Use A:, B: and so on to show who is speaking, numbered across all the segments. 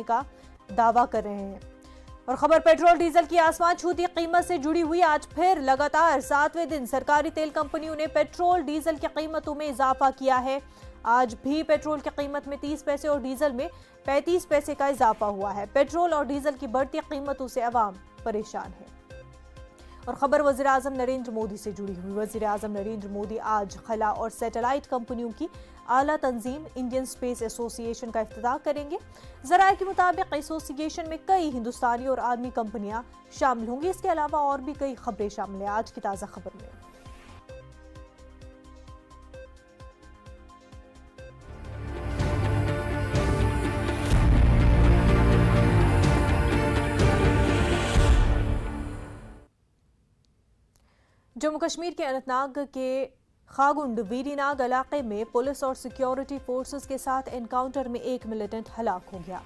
A: का दावा कर रहे हैं। और खबर पेट्रोल डीजल की आसमान छूती कीमत से जुड़ी हुई। आज फिर लगातार 7वें दिन सरकारी तेल कंपनियों ने पेट्रोल डीजल की कीमतों में इजाफा किया है। आज भी पेट्रोल की कीमत में 30 पैसे और डीजल में 35 पैसे का इजाफा हुआ है। पेट्रोल और डीजल की बढ़ती कीमतों से अवाम परेशान है। और खबर वज़ीर आज़म नरेंद्र मोदी से जुड़ी हुई। वज़ीर आज़म नरेंद्र मोदी आज खला और सैटेलाइट कंपनियों की आला तंजीम इंडियन स्पेस एसोसिएशन का इफ्तिताह करेंगे। ज़राए के मुताबिक एसोसिएशन में कई हिंदुस्तानी और आलमी कंपनियां शामिल होंगी। इसके अलावा और भी कई खबरें शामिल हैं आज की ताज़ा खबर में। जम्मू कश्मीर के अनंतनाग के खागुंड वीरीनाग इलाके में पुलिस और सिक्योरिटी फोर्सेस के साथ एनकाउंटर में एक मिलिटेंट हलाक हो गया।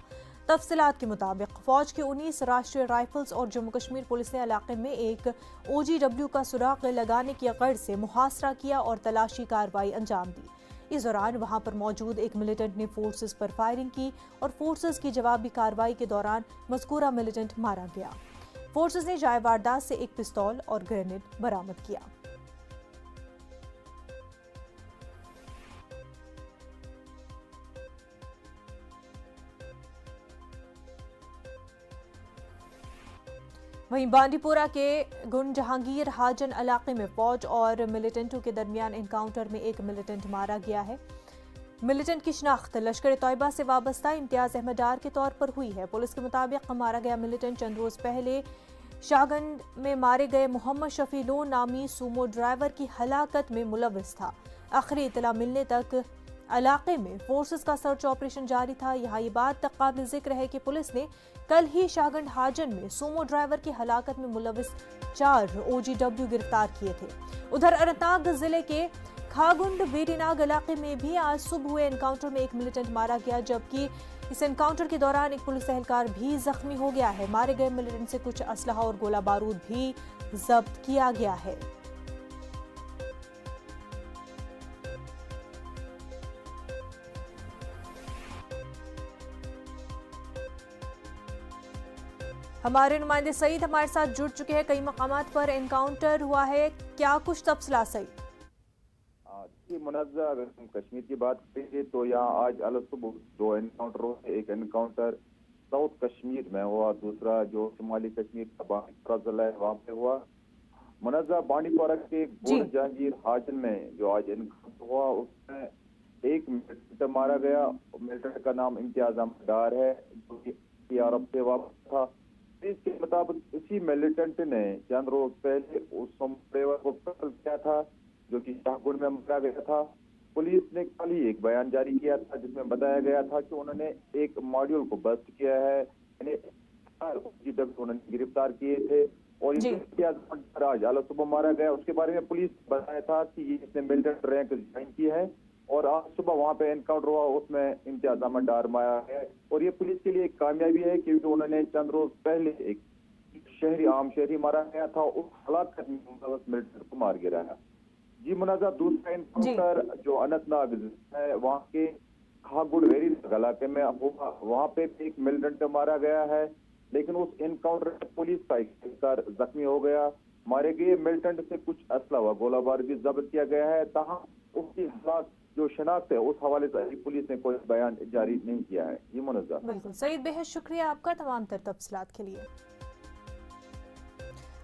A: तफसीलात के मुताबिक फौज के 19 राष्ट्रीय राइफल्स और जम्मू कश्मीर पुलिस ने इलाके में एक OGW का सुराग लगाने की गर्ज से मुहासरा किया और तलाशी कार्रवाई अंजाम दी। इस दौरान वहां पर मौजूद एक मिलिटेंट ने फोर्सेस पर फायरिंग की और फोर्सेस की जवाबी कार्रवाई के दौरान मज़कूरा मिलिटेंट मारा गया। फोर्सेस ने जाए वारदात से एक पिस्तौल और ग्रेनेड बरामद किया। वहीं बांडीपोरा के गुंड जहांगीर हाजन इलाके में फौज और मिलिटेंटों के दरमियान एनकाउंटर में एक मिलिटेंट मारा गया है। मिलिटेंट की शिनाख्त लश्कर तौयबा से वाबस्ता इम्तियाज अहमद डार के तौर पर हुई है। पुलिस के मुताबिक मारा गया मिलिटेंट चंद रोज पहले शाहगंज में मारे गए मोहम्मद शफी लोन नामी सूमो ड्राइवर की हलाकत में मुलविस था। आखिरी इतला मिलने तक इलाके में फोर्सेस का सर्च ऑपरेशन जारी था। यहाँ ये बात तक काबिल जिक्र है कि पुलिस ने कल ही शाहगंज हाजन में सूमो ड्राइवर की हलाकत में मुलविस 4 OGW गिरफ्तार किए थे। उधर अनंतनाग जिले के खागुंड वीरीनाग इलाके में भी आज सुबह हुए एनकाउंटर में एक मिलिटेंट मारा गया, जबकि इस एनकाउंटर के दौरान एक पुलिस एहलकार भी जख्मी हो गया है। मारे गए मिलिटेंट से कुछ असलहा और गोला बारूद भी जब्त किया गया है। हमारे नुमाइंदे सईद हमारे साथ जुड़ चुके हैं। कई मकामात पर एनकाउंटर हुआ है, क्या कुछ तफसीलात सईद?
B: मुनज़्ज़ा अगर हम कश्मीर की बात करेंगे तो यहाँ आज अल सुबह 2 एनकाउंटर हुए। एक एनकाउंटर साउथ कश्मीर में हुआ, दूसरा जो शुमाली कश्मीर का बांडीपोरा जिला है वहाँ पे हुआ। मुनज़्ज़ा बांडीपोरा के गुंड जहांगीर हाजन में जो आज एनकाउंटर हुआ उसमें एक मिलिटेंट मारा गया। मिलिटेंट का नाम इम्तियाज अहमद डार है जो कि अरब से वापस था। इसके मुताबिक इसी मिलिटेंट ने चंद रोज पहले उस ड्राइवर को कत्ल किया था जो कि शाहगुंड में मारा गया था। पुलिस ने कल ही एक बयान जारी किया था जिसमें बताया गया था कि उन्होंने एक मॉड्यूल को बस्ट किया है, उन्होंने गिरफ्तार किए थे और आज आला सुबह मारा गया। उसके बारे में पुलिस ने बताया था कि इसने मिलिटेंट रैंक ज्वाइन की है और आज सुबह वहां पे एनकाउंटर हुआ, उसमें इम्तियाज अहमद डार मारा है। और ये पुलिस के लिए एक कामयाबी है क्योंकि उन्होंने चंद रोज पहले एक आम शहरी मारा गया था, उस हलाकत में मिलिटेंट को मार गिराया। जी मुनाजा, दूसरा एनकाउंटर जो अनंतनाग है वहाँ के खागुड़ वेरी इलाके में हुआ, वहाँ पे एक मिलिटेंट मारा गया है, लेकिन उस एनकाउंटर में पुलिस का एक जख्मी हो गया। मारे गए मिलिटेंट से कुछ असला व गोला बारूद भी जब्त किया गया है। तहाँ उसकी हालात जो शनाख्त है उस हवाले से पुलिस ने कोई बयान जारी नहीं किया है। जी मुनज़्ज़ा।
A: बिल्कुल सईद, बेहद शुक्रिया आपका तमाम तर तफसीलात के लिए।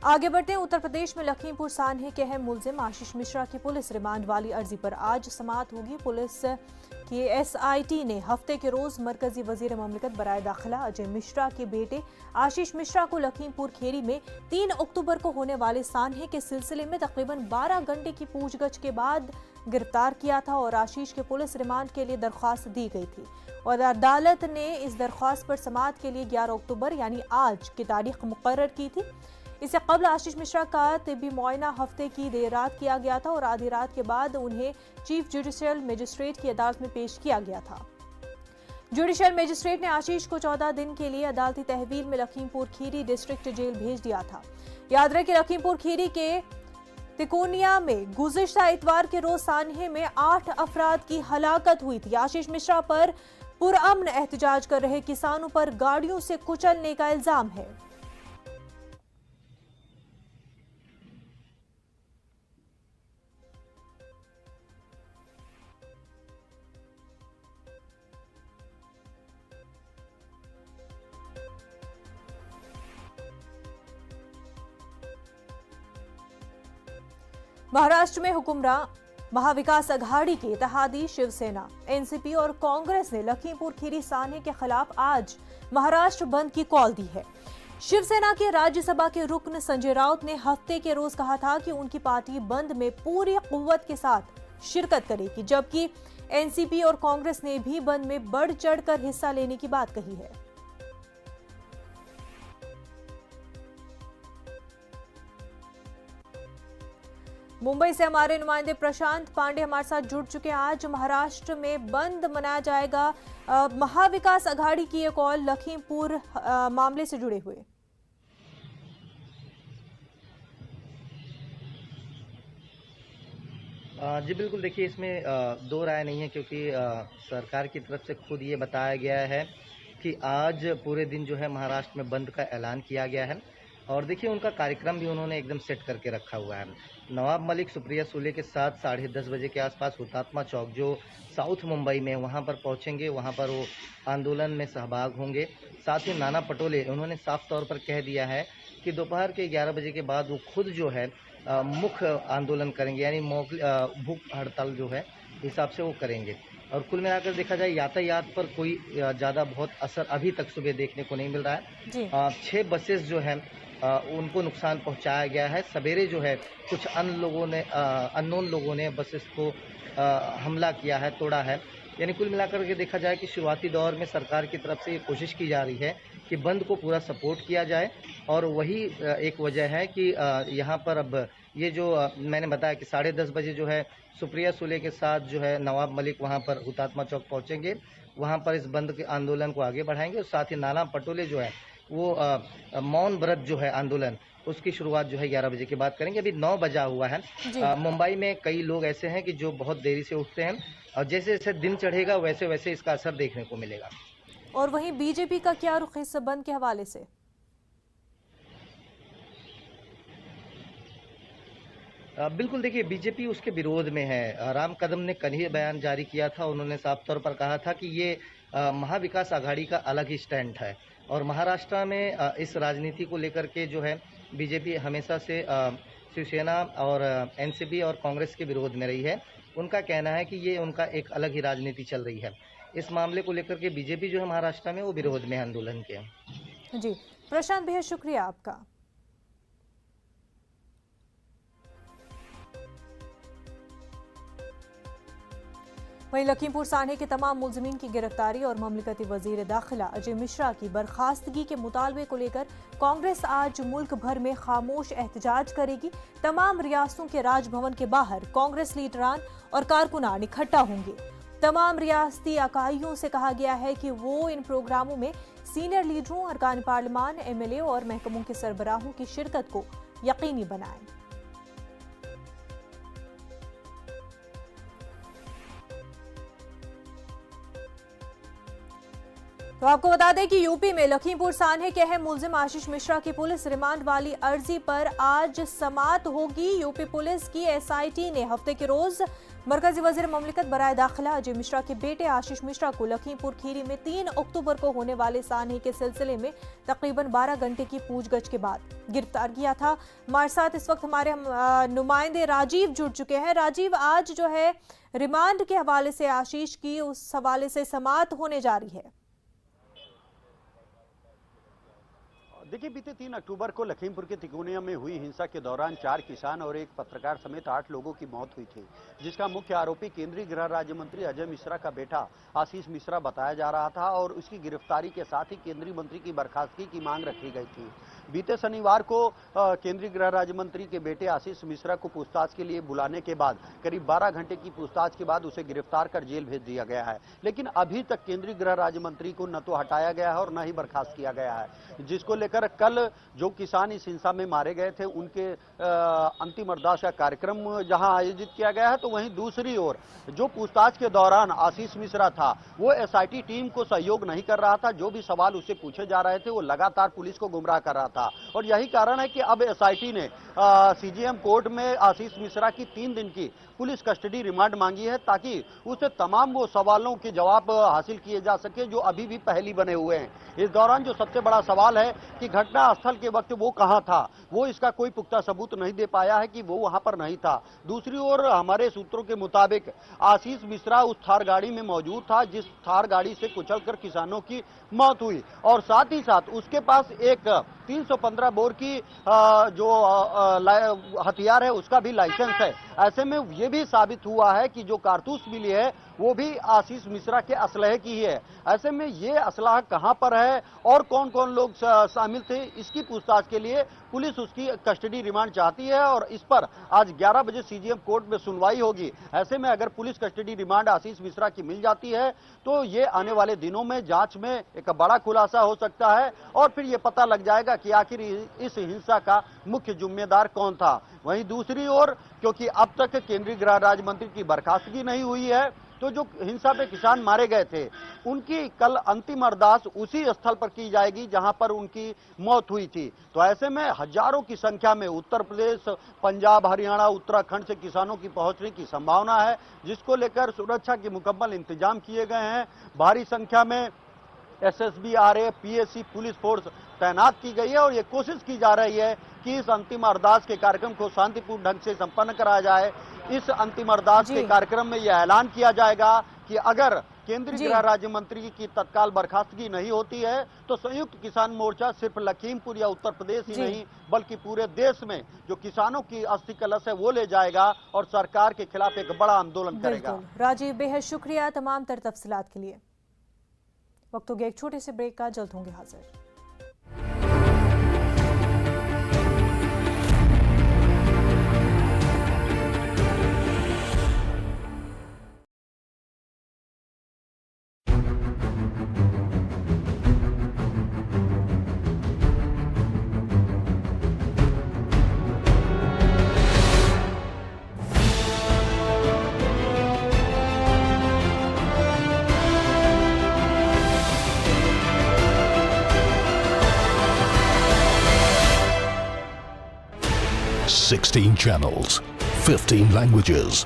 A: आगे बढ़ते हैं। उत्तर प्रदेश में लखीमपुर सान्हे के अहम मुलजिम आशीष मिश्रा की पुलिस रिमांड वाली अर्जी पर आज समाअत होगी। पुलिस की SIT ने हफ्ते के रोज मरकजी वजीर ममलिकत बराए दाखिला अजय मिश्रा के बेटे आशीष मिश्रा को लखीमपुर खेरी में 3 अक्टूबर को होने वाले सान्हे के सिलसिले में तकरीबन 12 घंटे की पूछगछ के बाद गिरफ्तार किया था और आशीष के पुलिस रिमांड के लिए दरख्वास्त दी गई थी और अदालत ने इस दरख्वास्त पर समाअत के लिए 11 अक्टूबर यानी आज की तारीख मुकर्रर की थी। इससे कबल आशीष मिश्रा का तिब्बी मुआयना हफ्ते की देर रात किया गया था और आधी रात के बाद उन्हें चीफ जुडिशियल मजिस्ट्रेट की अदालत में पेश किया गया था। जुडिशियल मजिस्ट्रेट ने आशीष को 14 दिन के लिए अदालती तहवील में लखीमपुर खीरी डिस्ट्रिक्ट जेल भेज दिया था। याद रहे कि लखीमपुर खीरी के तिकोनिया में गुज़िश्ता इतवार के रोज सान्हे में 8 अफराद की हलाकत हुई थी। आशीष मिश्रा पर पुरअमन एहतजाज कर रहे किसानों पर गाड़ियों से कुचलने का इल्जाम है। महाराष्ट्र में हुक्मरान महाविकास अघाड़ी की इत्तेहादी शिवसेना, एनसीपी और कांग्रेस ने लखीमपुर खीरी सान्हे के खिलाफ आज महाराष्ट्र बंद की कॉल दी है। शिवसेना के राज्यसभा के रुकन संजय राउत ने हफ्ते के रोज कहा था कि उनकी पार्टी बंद में पूरी कुव्वत के साथ शिरकत करेगी, जबकि एनसीपी और कांग्रेस ने भी बंद में बढ़ चढ़कर हिस्सा लेने की बात कही है। मुंबई से हमारे नुमाइंदे प्रशांत पांडे हमारे साथ जुड़ चुके हैं। आज महाराष्ट्र में बंद मनाया जाएगा, महाविकास अघाड़ी की ये कॉल लखीमपुर मामले से जुड़े हुए।
C: जी बिल्कुल, देखिए इसमें दो राय नहीं है, क्योंकि सरकार की तरफ से खुद ये बताया गया है कि आज पूरे दिन जो है महाराष्ट्र में बंद का ऐलान किया गया है। और देखिए उनका कार्यक्रम भी उन्होंने एकदम सेट करके रखा हुआ है। नवाब मलिक सुप्रिया सुले के साथ 10:30 बजे के आसपास हुतात्मा चौक जो साउथ मुंबई में, वहाँ पर पहुँचेंगे, वहाँ पर वो आंदोलन में सहभाग होंगे। साथ ही नाना पटोले उन्होंने साफ तौर पर कह दिया है कि दोपहर के 11 बजे के बाद वो खुद जो है मुख्य आंदोलन करेंगे, यानी भूख हड़ताल जो है हिसाब से वो करेंगे। और कुल मिलाकर देखा जाए यातायात पर कोई ज़्यादा बहुत असर अभी तक सुबह देखने को नहीं मिल रहा है। 6 बसेस जो हैं उनको नुकसान पहुंचाया गया है। सवेरे जो है कुछ अननोन लोगों ने बसेस को हमला किया है, तोड़ा है। यानी कुल मिलाकर के देखा जाए कि शुरुआती दौर में सरकार की तरफ से ये कोशिश की जा रही है कि बंद को पूरा सपोर्ट किया जाए, और वही एक वजह है कि यहाँ पर अब ये जो मैंने बताया कि 10:30 बजे जो है सुप्रिया सुले के साथ जो है नवाब मलिक वहाँ पर हुतात्मा चौक पहुँचेंगे, वहाँ पर इस बंद के आंदोलन को आगे बढ़ाएंगे। और साथ ही नाना पटोले जो है वो मौन व्रत जो है आंदोलन, उसकी शुरुआत जो है 11 बजे के बाद करेंगे। अभी 9 बजा हुआ है। मुंबई में कई लोग ऐसे हैं कि जो बहुत देरी से उठते हैं, और जैसे जैसे दिन चढ़ेगा वैसे वैसे इसका असर देखने को मिलेगा।
A: और वहीं बीजेपी का क्या रुख इस बंद के हवाले से?
C: बिल्कुल, देखिए बीजेपी उसके विरोध में है। राम कदम ने कल ही बयान जारी किया था, उन्होंने साफ तौर पर कहा था कि ये महाविकास आघाड़ी का अलग ही स्टैंड है। और महाराष्ट्र में इस राजनीति को लेकर के जो है बीजेपी हमेशा से शिवसेना और एनसीपी और कांग्रेस के विरोध में रही है। उनका कहना है कि ये उनका एक अलग ही राजनीति चल रही है। इस मामले को लेकर के बीजेपी जो है महाराष्ट्र में वो विरोध में आंदोलन के।
A: जी प्रशांत, बेहद शुक्रिया आपका। वहीं लखीमपुर सान्हे के तमाम मुलजिमीन की गिरफ्तारी और ममलिकती वजीर दाखिला अजय मिश्रा की बर्खास्तगी के मुतालबे को लेकर कांग्रेस आज मुल्क भर में खामोश एहतजाज करेगी। तमाम रियासतों के राजभवन के बाहर कांग्रेस लीडरान और कारकुनान इकट्ठा होंगे। तमाम रियासती इकाइयों से कहा गया है कि वो इन प्रोग्रामों में सीनियर लीडरों, अरकान पार्लिमान, एमएलए और महकमों के सरबराहों की शिरकत को यकीनी बनाएं। तो आपको बता दें कि यूपी में लखीमपुर सान्हे के अहम मुलजिम आशीष मिश्रा की पुलिस रिमांड वाली अर्जी पर आज समाअत होगी। यूपी पुलिस की एसआईटी ने हफ्ते के रोज मरकजी वजीर ममलिकत बराए दाखिला अजय मिश्रा के बेटे आशीष मिश्रा को लखीमपुर खीरी में 3 अक्टूबर को होने वाले सान्हे के सिलसिले में तकरीबन 12 घंटे की पूछगछ के बाद गिरफ्तार किया था। हमारे साथ इस वक्त हमारे नुमाइंदे राजीव जुड़ चुके हैं। राजीव, आज जो है रिमांड के हवाले से आशीष की, उस हवाले से समाअत होने जा रही है।
D: देखिए, बीते 3 अक्टूबर को लखीमपुर के तिकोनिया में हुई हिंसा के दौरान 4 किसान और एक पत्रकार समेत 8 लोगों की मौत हुई थी, जिसका मुख्य आरोपी केंद्रीय गृह राज्य मंत्री अजय मिश्रा का बेटा आशीष मिश्रा बताया जा रहा था और उसकी गिरफ्तारी के साथ ही केंद्रीय मंत्री की बर्खास्तगी की मांग रखी गई थी। बीते शनिवार को केंद्रीय गृह राज्य मंत्री के बेटे आशीष मिश्रा को पूछताछ के लिए बुलाने के बाद करीब 12 घंटे की पूछताछ के बाद उसे गिरफ्तार कर जेल भेज दिया गया है। लेकिन अभी तक केंद्रीय गृह राज्य मंत्री को न तो हटाया गया है और न ही बर्खास्त किया गया है, जिसको लेकर लेकर कल जो किसान इस हिंसा में मारे गए थे उनके अंतिम अरदास का कार्यक्रम जहां आयोजित किया गया है, तो वहीं दूसरी ओर जो पूछताछ के दौरान आशीष मिश्रा था वो एसआईटी टीम को सहयोग नहीं कर रहा था। जो भी सवाल उससे पूछे जा रहे थे वो लगातार पुलिस को गुमराह कर रहा था और यही कारण है कि अब एसआईटी ने सीजेएम कोर्ट में आशीष मिश्रा की 3 दिन की पुलिस कस्टडी रिमांड मांगी है ताकि उसे तमाम वो सवालों के जवाब हासिल किए जा सके जो अभी भी पहेली बने हुए हैं। इस दौरान जो सबसे बड़ा सवाल है कि घटना स्थल के वक्त वो कहां था, वो इसका कोई पुख्ता सबूत नहीं दे पाया है कि वो वहां पर नहीं था। दूसरी ओर हमारे सूत्रों के मुताबिक आशीष मिश्रा उस थार गाड़ी में मौजूद था जिस थार गाड़ी से कुचलकर किसानों की मौत हुई और साथ ही साथ उसके पास एक 315 बोर की जो हथियार है उसका भी लाइसेंस है। ऐसे में ये भी साबित हुआ है कि जो कारतूस मिली है वो भी आशीष मिश्रा के असलहे की ही है। ऐसे में ये असलहा कहां पर है और कौन कौन लोग शामिल थे, इसकी पूछताछ के लिए पुलिस उसकी कस्टडी रिमांड चाहती है और इस पर आज 11 बजे सीजीएम कोर्ट में सुनवाई होगी। ऐसे में अगर police custody remand Ashish Mishra की मिल जाती है तो ये आने वाले दिनों में जांच में एक बड़ा खुलासा हो सकता है और फिर ये पता लग जाएगा कि आखिर इस हिंसा का मुख्य जिम्मेदार कौन था। वहीं दूसरी ओर क्योंकि अब तक केंद्रीय गृह राज्य मंत्री की बर्खास्तगी नहीं हुई है तो जो हिंसा पे किसान मारे गए थे उनकी कल अंतिम अरदास उसी स्थल पर की जाएगी जहां पर उनकी मौत हुई थी। तो ऐसे में हजारों की संख्या में उत्तर प्रदेश, पंजाब, हरियाणा, उत्तराखंड से किसानों की पहुंचने की संभावना है, जिसको लेकर सुरक्षा के मुकम्मल इंतजाम किए गए हैं। भारी संख्या में SSB, RAF, PAC, police force तैनात की गई है और ये कोशिश की जा रही है कि इस अंतिम अरदास के कार्यक्रम को शांतिपूर्ण ढंग से संपन्न कराया जाए। इस अंतिम अरदास के कार्यक्रम में यह ऐलान किया जाएगा कि अगर केंद्रीय गृह राज्य मंत्री की तत्काल बर्खास्तगी नहीं होती है तो संयुक्त किसान मोर्चा सिर्फ लखीमपुर या उत्तर प्रदेश ही नहीं बल्कि पूरे देश में जो किसानों की अस्थि कलश है वो ले जाएगा और सरकार के खिलाफ एक बड़ा आंदोलन करेगा।
A: राजीव, बेहद शुक्रिया तमाम तर तफसीलात के लिए। वक्त हो गया एक छोटे से ब्रेक का, जल्द होंगे हाजिर।
E: Sixteen channels, 15 languages,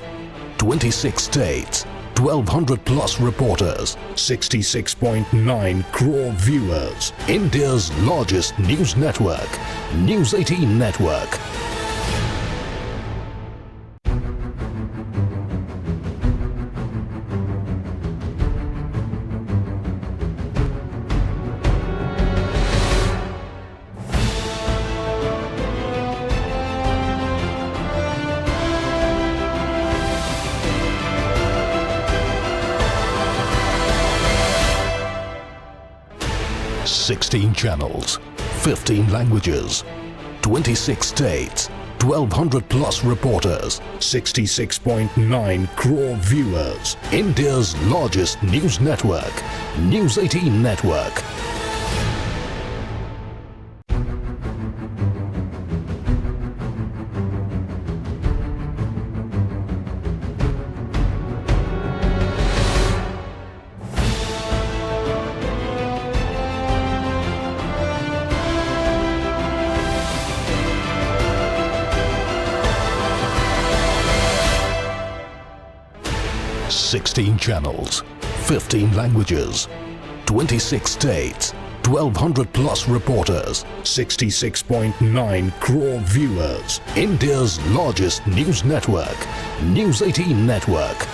E: 26 states, 1,200 plus reporters, 66.9 crore viewers. India's largest news network, News 18 Network. Sixteen channels, 15 languages, 26 states, 1,200 plus reporters, 66.9 crore viewers. India's largest news network, News 18 Network. Sixteen channels, 15 languages, 26 states, 1,200 plus reporters, 66.9 crore viewers. India's largest news network, News 18 Network.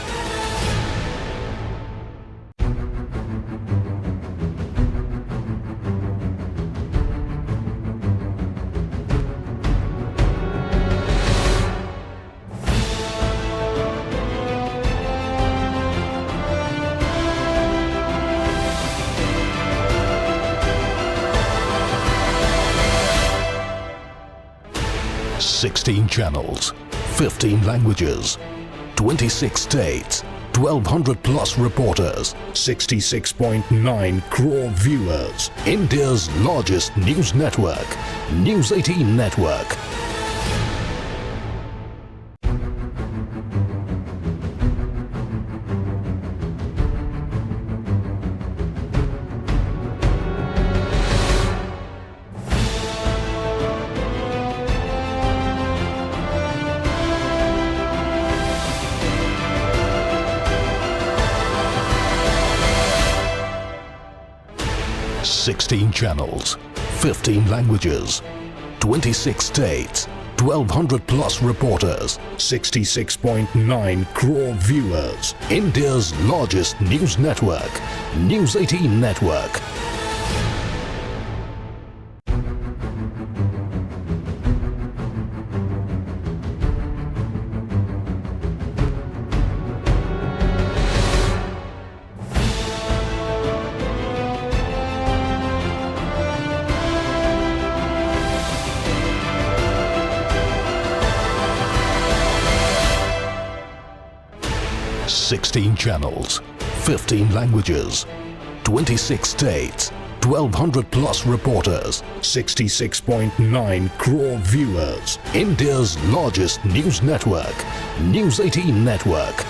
E: Sixteen channels, 15 languages, 26 states, 1,200 plus reporters, 66.9 crore viewers. India's largest news network, News 18 Network. Sixteen channels, 15 languages, 26 states, 1,200 plus reporters, 66.9 crore viewers. India's largest news network, News 18 Network. Sixteen channels, 15 languages, 26 states, 1,200 plus reporters, 66.9 crore viewers. India's largest news network, News 18 Network.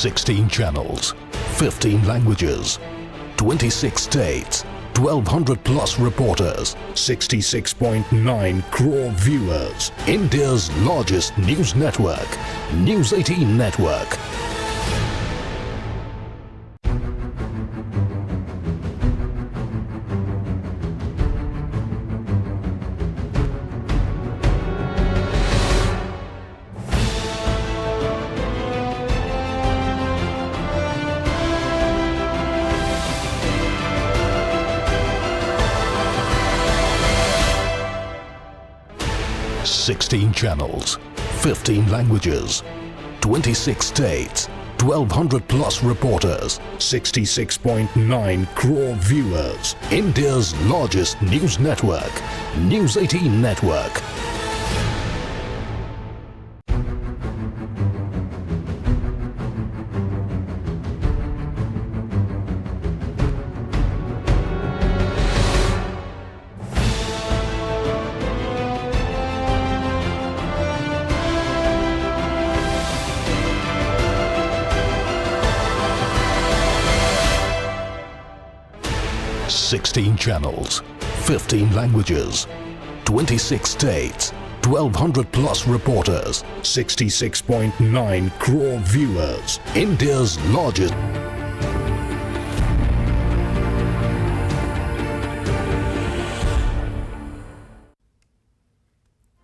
E: Sixteen channels, 15 languages, 26 states, 1,200 plus reporters, 66.9 crore viewers. India's largest news network, News 18 Network. Sixteen channels, 15 languages, 26 states, 1,200 plus reporters, 66.9 crore viewers. India's largest news network, News 18 Network. Sixteen channels, 15 languages, 26 states, 1,200 plus reporters, 66.9 crore viewers. India's largest.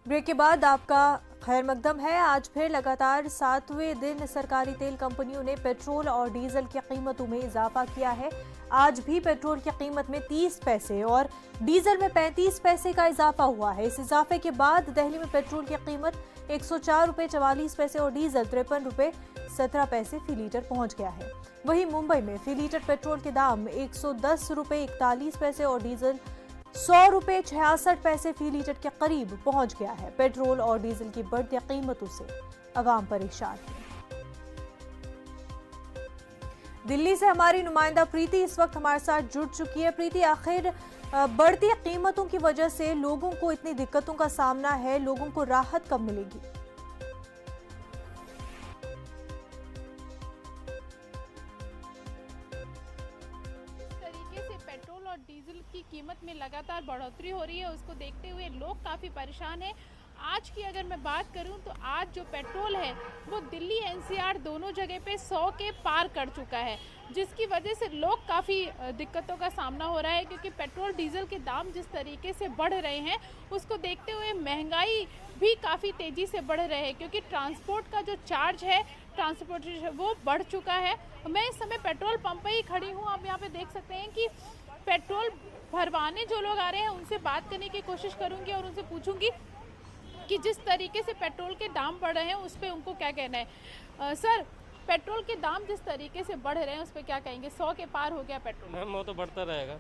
A: Break के बाद आपका खैर मकदम है। आज फिर लगातार 7वें दिन सरकारी तेल कंपनियों ने पेट्रोल और डीजल की कीमतों में इजाफा किया है। आज भी पेट्रोल की कीमत में 30 पैसे और डीजल में 35 पैसे का इजाफा हुआ है। इस इजाफे के बाद दिल्ली में पेट्रोल की कीमत 104 रुपये 44 पैसे और डीजल 53 रुपये 17 पैसे फी लीटर पहुंच गया है। वहीं मुंबई में फी लीटर पेट्रोल के दाम 110 रुपये 41 पैसे और डीजल 100 रुपये 66 पैसे फी लीटर के करीब पहुंच गया है। पेट्रोल और डीजल की बढ़ती कीमतों से अवाम परेशान है। दिल्ली से हमारी नुमाइंदा प्रीति इस वक्त हमारे साथ जुड़ चुकी है। प्रीति, आखिर बढ़ती कीमतों की वजह से लोगों को इतनी दिक्कतों का सामना है, लोगों को राहत कब मिलेगी?
F: पेट्रोल और डीजल की कीमत में लगातार बढ़ोतरी हो रही है, उसको देखते हुए लोग काफ़ी परेशान हैं। आज की अगर मैं बात करूं तो आज जो पेट्रोल है वो दिल्ली एनसीआर दोनों जगह पे 100 के पार कर चुका है, जिसकी वजह से लोग काफ़ी दिक्कतों का सामना हो रहा है, क्योंकि पेट्रोल डीजल के दाम जिस तरीके से बढ़ रहे हैं उसको देखते हुए महंगाई भी काफ़ी तेज़ी से बढ़ रहे हैं, क्योंकि ट्रांसपोर्ट का जो चार्ज है ट्रांसपोर्टेशन वो बढ़ चुका है। मैं इस समय पेट्रोल पंप पे ही खड़ी हूँ। आप यहाँ पे देख सकते हैं कि पेट्रोल भरवाने जो लोग आ रहे हैं उनसे बात करने की कोशिश करूंगी और उनसे पूछूंगी कि जिस तरीके से पेट्रोल के दाम बढ़ रहे हैं उस पर उनको क्या कहना है। सर, पेट्रोल के दाम जिस तरीके से बढ़ रहे हैं उस पर क्या कहेंगे? 100 के पार हो गया पेट्रोल।
G: मैम वो तो बढ़ता रहेगा,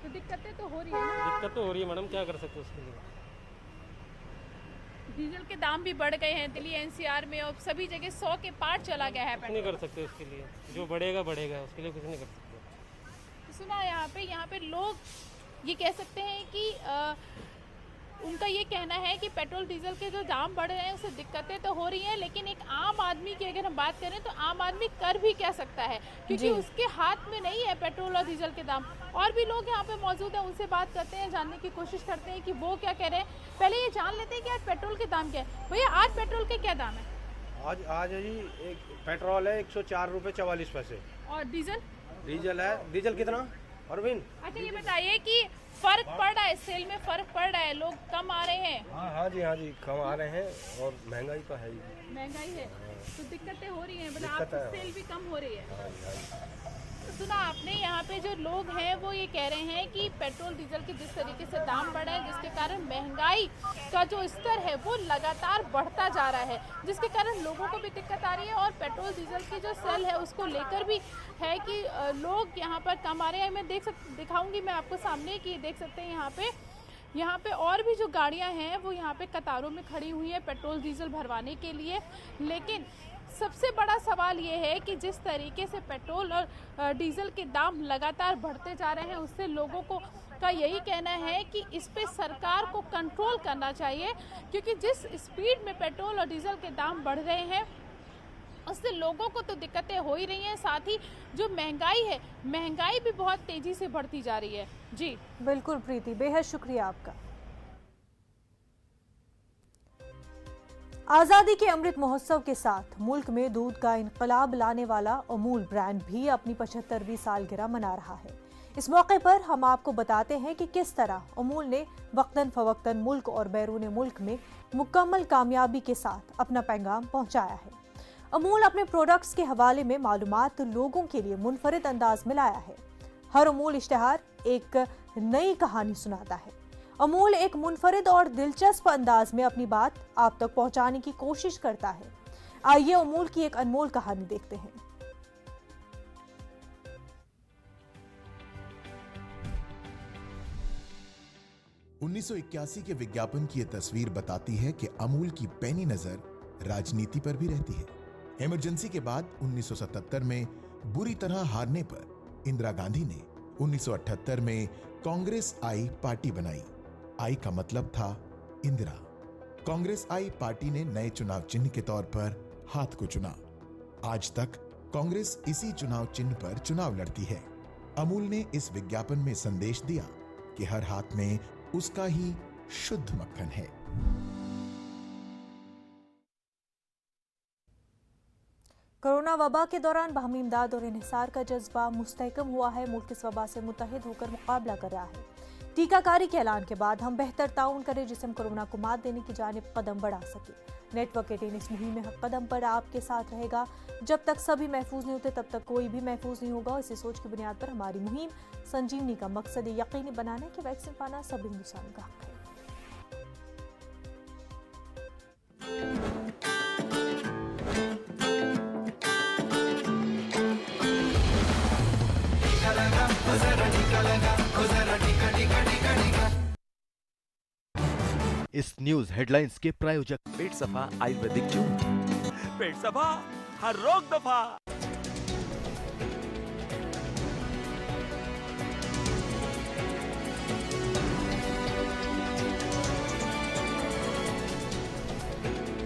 F: तो दिक्कतें तो हो रही है ना?
G: दिक्कत तो हो रही है मैडम, क्या कर सकते हैं उसके लिए।
F: डीजल के दाम भी बढ़ गए हैं दिल्ली एनसीआर में और सभी जगह 100 के पार चला गया है
G: कुछ नहीं
F: पेट्रोल।
G: कर सकते उसके लिए, जो बढ़ेगा बढ़ेगा, उसके लिए कुछ नहीं कर सकते।
F: सुना यहाँ पे लोग ये कह सकते हैं कि उनका ये कहना है कि पेट्रोल डीजल के जो दाम बढ़ रहे हैं उससे दिक्कतें तो हो रही हैं, लेकिन एक आम आदमी की अगर हम बात करें तो आम आदमी कर भी क्या सकता है, क्योंकि उसके हाथ में नहीं है पेट्रोल और डीजल के दाम। और भी लोग यहाँ पे मौजूद हैं, उनसे बात करते हैं, जानने की कोशिश करते हैं कि वो क्या कह रहे हैं। पहले ये जान लेते हैं कि आज पेट्रोल के दाम क्या है। भैया, आज पेट्रोल के क्या दाम है?
H: आज है जी, एक पेट्रोल है 104 रुपये 44 पैसे।
F: और डीजल?
H: डीजल है, डीजल कितना अरविंद?
F: अच्छा, ये बताइए कि फर्क पड़ रहा है, सेल में फर्क पड़ रहा है, लोग कम आ रहे हैं?
H: हाँ जी कम आ रहे हैं, और महंगाई तो है ही।
F: महंगाई है तो दिक्कतें हो रही हैं, मतलब
H: दिक्कत
F: आपकी
H: है।
F: सेल भी कम हो रही है। तो सुना आपने, यहाँ पे जो लोग हैं वो ये कह रहे हैं कि पेट्रोल डीजल के जिस तरीके से दाम बढ़े हैं, जिसके कारण महंगाई का जो स्तर है वो लगातार बढ़ता जा रहा है, जिसके कारण लोगों को भी दिक्कत आ रही है। और पेट्रोल डीजल की जो सेल है उसको लेकर भी है कि लोग यहाँ पर कम आ रहे हैं। मैं दिखाऊंगी मैं आपको सामने कि देख सकते हैं यहाँ पे और भी जो गाड़ियाँ हैं वो यहाँ पे कतारों में खड़ी हुई है पेट्रोल डीजल भरवाने के लिए। लेकिन सबसे बड़ा सवाल ये है कि जिस तरीके से पेट्रोल और डीजल के दाम लगातार बढ़ते जा रहे हैं, उससे लोगों को का यही कहना है कि इस पे सरकार को कंट्रोल करना चाहिए, क्योंकि जिस स्पीड में पेट्रोल और डीजल के दाम बढ़ रहे हैं उससे लोगों को तो दिक्कतें हो ही रही हैं, साथ ही जो महंगाई है, महंगाई भी बहुत तेजी से बढ़ती जा रही है। जी
A: बिल्कुल प्रीति, बेहद शुक्रिया आपका। आज़ादी के अमृत महोत्सव के साथ मुल्क में दूध का इनकलाब लाने वाला अमूल ब्रांड भी अपनी 75वीं सालगिरह मना रहा है। इस मौके पर हम आपको बताते हैं कि किस तरह अमूल ने वक्तन फवक्तन मुल्क और बैरून मुल्क में मुकम्मल कामयाबी के साथ अपना पैगाम पहुंचाया है। अमूल अपने प्रोडक्ट्स के हवाले में मालूमात लोगों के लिए मुनफरिद अंदाज में लाया है। हर अमूल इश्तिहार एक नई कहानी सुनाता है। अमूल एक मुनफरिद और दिलचस्प अंदाज में अपनी बात आप तक पहुंचाने की कोशिश करता है। आइए अमूल की एक अनमोल कहानी देखते हैं।
I: उन्नीस 1981 के विज्ञापन की यह तस्वीर बताती है कि अमूल की पैनी नजर राजनीति पर भी रहती है। इमरजेंसी के बाद 1977 में बुरी तरह हारने पर इंदिरा गांधी ने 1978 में कांग्रेस आई पार्टी बनाई। आई का मतलब था इंदिरा। कांग्रेस आई पार्टी ने नए चुनाव चिन्ह के तौर पर हाथ को चुना। आज तक कांग्रेस इसी चुनाव चिन्ह पर चुनाव लड़ती है। अमूल ने इस विज्ञापन में संदेश दिया कि हर हाथ में उसका ही शुद्ध मक्खन है।
A: कोरोना वबा के दौरान बाहमी इमदाद और इन्हिसार का जज्बा मुस्तहकम हुआ है। मुल्क इस वबा से मुत्तहिद होकर मुकाबला कर रहा है। टीकाकारी के ऐलान के बाद हम बेहतर ताउन करें जिससे हम कोरोना को मात देने की जानिब कदम बढ़ा सके। नेटवर्क 18 इस मुहिम में हर कदम पर आपके साथ रहेगा। जब तक सभी महफूज नहीं होते तब तक कोई भी महफूज नहीं होगा। इसी सोच की बुनियाद पर हमारी मुहिम संजीवनी का मकसद यकीनी बनाना कि वैक्सीन पाना सभी हिंदुस्तानियों का हक है।
J: इस न्यूज हेडलाइंस के प्रायोजक
K: पेट सफा आयुर्वेदिक जून, पेट सफा हर रोग दफा।